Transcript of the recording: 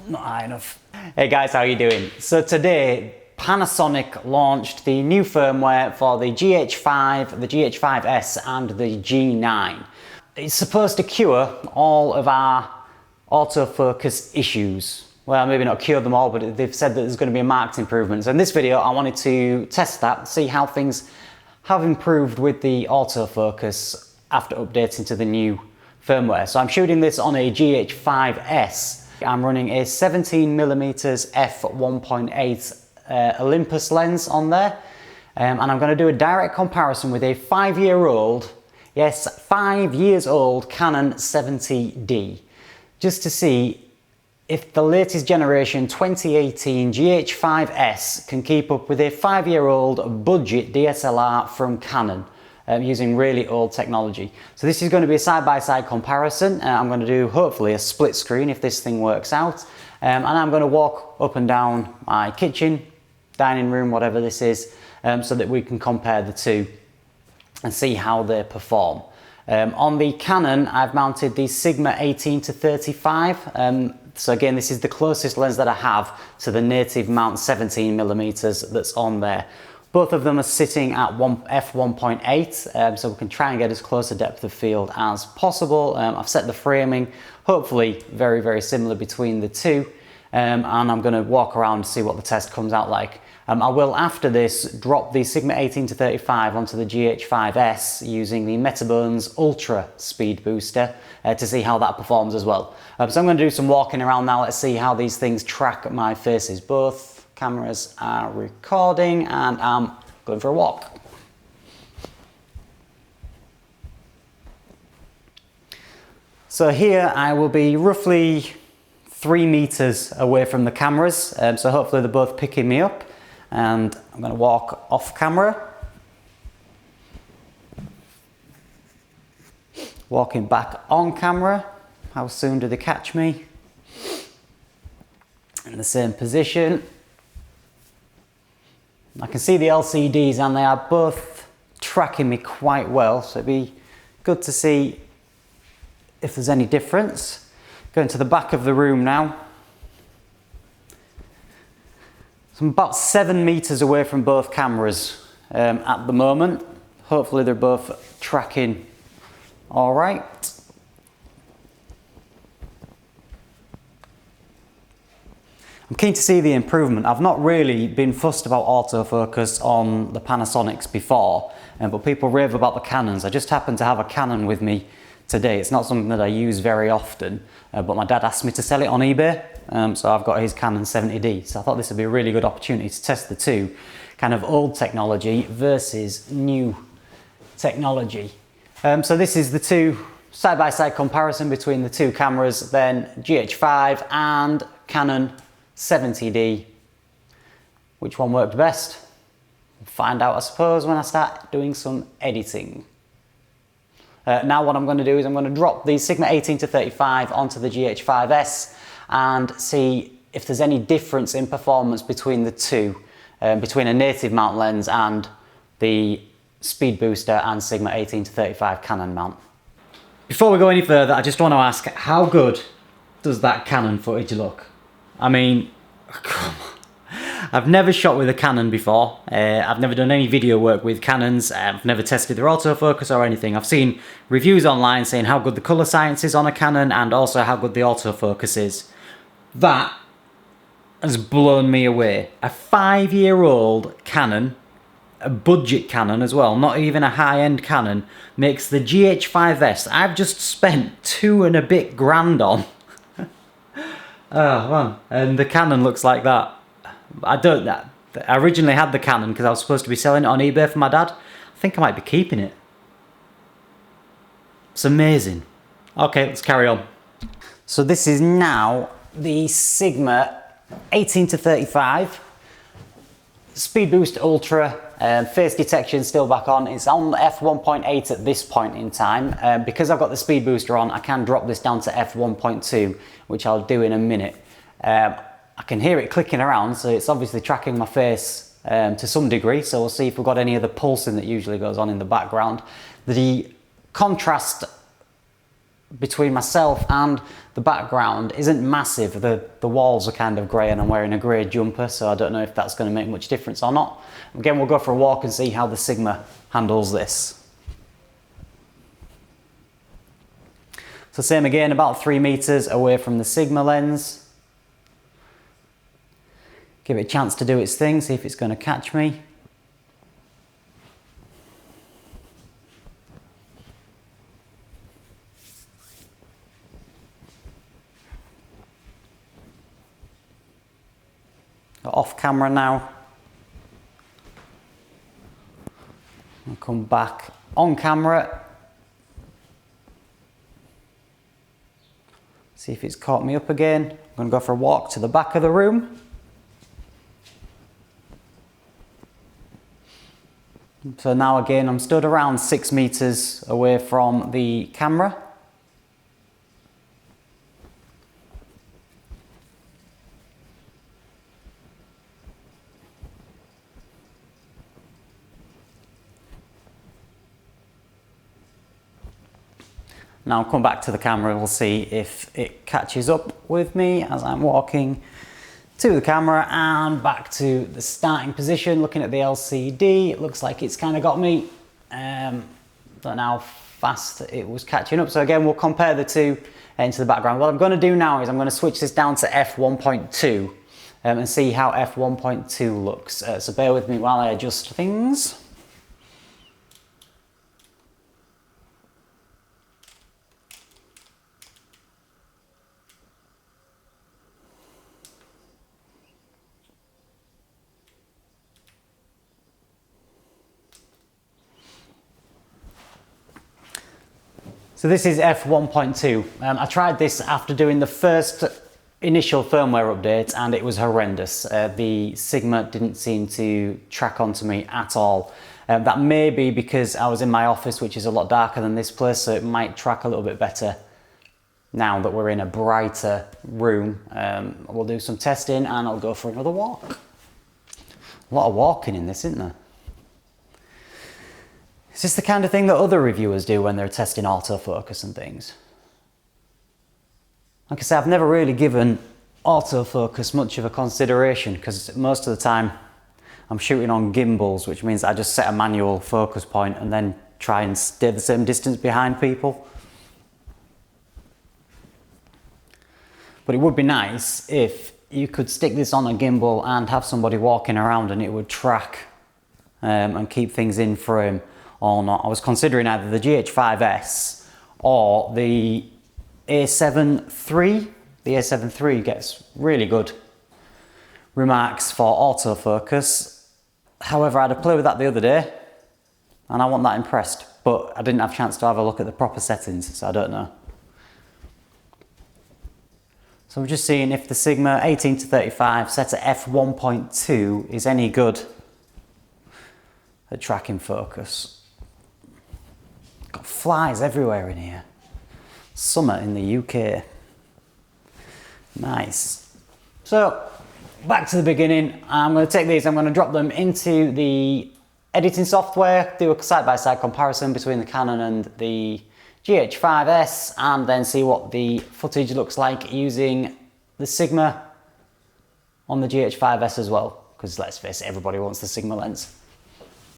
Not high enough. Hey guys, how are you doing? So today, Panasonic launched the new firmware for the GH5, the GH5S and the G9. It's supposed to cure all of our autofocus issues. Well, maybe not cure them all, but they've said that there's going to be a marked improvement. So in this video, I wanted to test that, see how things have improved with the autofocus after updating to the new firmware. So I'm shooting this on a GH5S. I'm running a 17mm f1.8 Olympus lens on there. And I'm going to do a direct comparison with a 5-year-old, yes, 5 years old Canon 70D. Just to see if the latest generation 2018 GH5S can keep up with a 5-year-old budget DSLR from Canon. Using really old technology. So this is going to be a side-by-side comparison. I'm going to do hopefully a split screen if this thing works out. And I'm going to walk up and down my kitchen, dining room, whatever this is, so that we can compare the two and see how they perform. On the Canon, I've mounted the Sigma 18-35. So again, this is the closest lens that I have to the native mount 17mm that's on there. Both of them are sitting at f1.8, so we can try and get as close a depth of field as possible. I've set the framing, hopefully very, very similar between the two, and I'm going to walk around and see what the test comes out like. I will, after this, drop the Sigma 18-35 onto the GH5S using the Metabones Ultra Speed Booster to see how that performs as well. So I'm going to do some walking around now. Let's see how these things track my faces. Both cameras are recording and I'm going for a walk. So here I will be roughly 3 meters away from the cameras, so hopefully they're both picking me up, and I'm going to walk off camera. Walking back on camera. How soon do they catch me? In the same position. I can see the LCDs and they are both tracking me quite well, so it'd be good to see if there's any difference. Going to the back of the room now. So I'm about 7 meters away from both cameras at the moment. Hopefully they're both tracking all right. I'm keen to see the improvement. I've not really been fussed about autofocus on the Panasonics before, but people rave about the Canons. I just happen to have a Canon with me today. It's not something that I use very often, but my dad asked me to sell it on eBay, so I've got his Canon 70D. So I thought this would be a really good opportunity to test the two, kind of old technology versus new technology. So this is the two side-by-side comparison between the two cameras, then GH5 and Canon 70D. Which one worked best? We'll find out, I suppose, when I start doing some editing. Now what I'm going to do is I'm going to drop the Sigma 18-35 onto the GH5S and see if there's any difference in performance between the two, between a native mount lens and the Speed Booster and Sigma 18-35 Canon mount. Before we go any further, I just want to ask, how good does that Canon footage look? I mean, come on. I've never shot with a Canon before. I've never done any video work with Canons. I've never tested their autofocus or anything. I've seen reviews online saying how good the colour science is on a Canon and also how good the autofocus is. That has blown me away. A 5-year-old Canon, a budget Canon as well, not even a high-end Canon, makes the GH5S I've just spent $2 and a bit grand on. Oh man, and the Canon looks like that. I originally had the Canon because I was supposed to be selling it on eBay for my dad. I think I might be keeping it. It's amazing. Okay, let's carry on. So this is now the Sigma 18-35 Speed Boost Ultra. Face detection still back on. It's on f1.8 at this point in time. Because I've got the Speed Booster on, I can drop this down to f1.2, which I'll do in a minute. I can hear it clicking around, so it's obviously tracking my face to some degree, so we'll see if we've got any of the pulsing that usually goes on in the background. The contrast between myself and the background isn't massive. The walls are kind of grey and I'm wearing a grey jumper, so I don't know if that's going to make much difference or not. Again, we'll go for a walk and see how the Sigma handles this. So same again, about 3 meters away from the Sigma lens. Give it a chance to do its thing, see if it's going to catch me. Off camera now. I'll come back on camera. See if it's caught me up again. I'm going to go for a walk to the back of the room. So now again, I'm stood around 6 meters away from the camera. Now I'll come back to the camera and we'll see if it catches up with me as I'm walking to the camera and back to the starting position, looking at the LCD. It looks like it's kind of got me. Don't know how fast it was catching up. So again, we'll compare the two into the background. What I'm going to do now is I'm going to switch this down to f1.2 and see how f1.2 looks. So bear with me while I adjust things. So this is f1.2. I tried this after doing the first initial firmware update and it was horrendous. The Sigma didn't seem to track onto me at all. That may be because I was in my office, which is a lot darker than this place, so it might track a little bit better now that we're in a brighter room. We'll do some testing and I'll go for another walk. A lot of walking in this, isn't there? Is this the kind of thing that other reviewers do when they're testing autofocus and things? Like I say, I've never really given autofocus much of a consideration because most of the time I'm shooting on gimbals, which means I just set a manual focus point and then try and stay the same distance behind people. But it would be nice if you could stick this on a gimbal and have somebody walking around and it would track and keep things in frame. Or not. I was considering either the GH5S or the A7 III. The A7 III gets really good remarks for autofocus. However, I had a play with that the other day and I wasn't that impressed, but I didn't have a chance to have a look at the proper settings, so I don't know. So we're just seeing if the Sigma 18-35 set at f1.2 is any good at tracking focus. Got flies everywhere in here. Summer in the UK. Nice. So, back to the beginning. I'm going to take these, I'm going to drop them into the editing software, do a side-by-side comparison between the Canon and the GH5S, and then see what the footage looks like using the Sigma on the GH5S as well. Because let's face it, everybody wants the Sigma lens.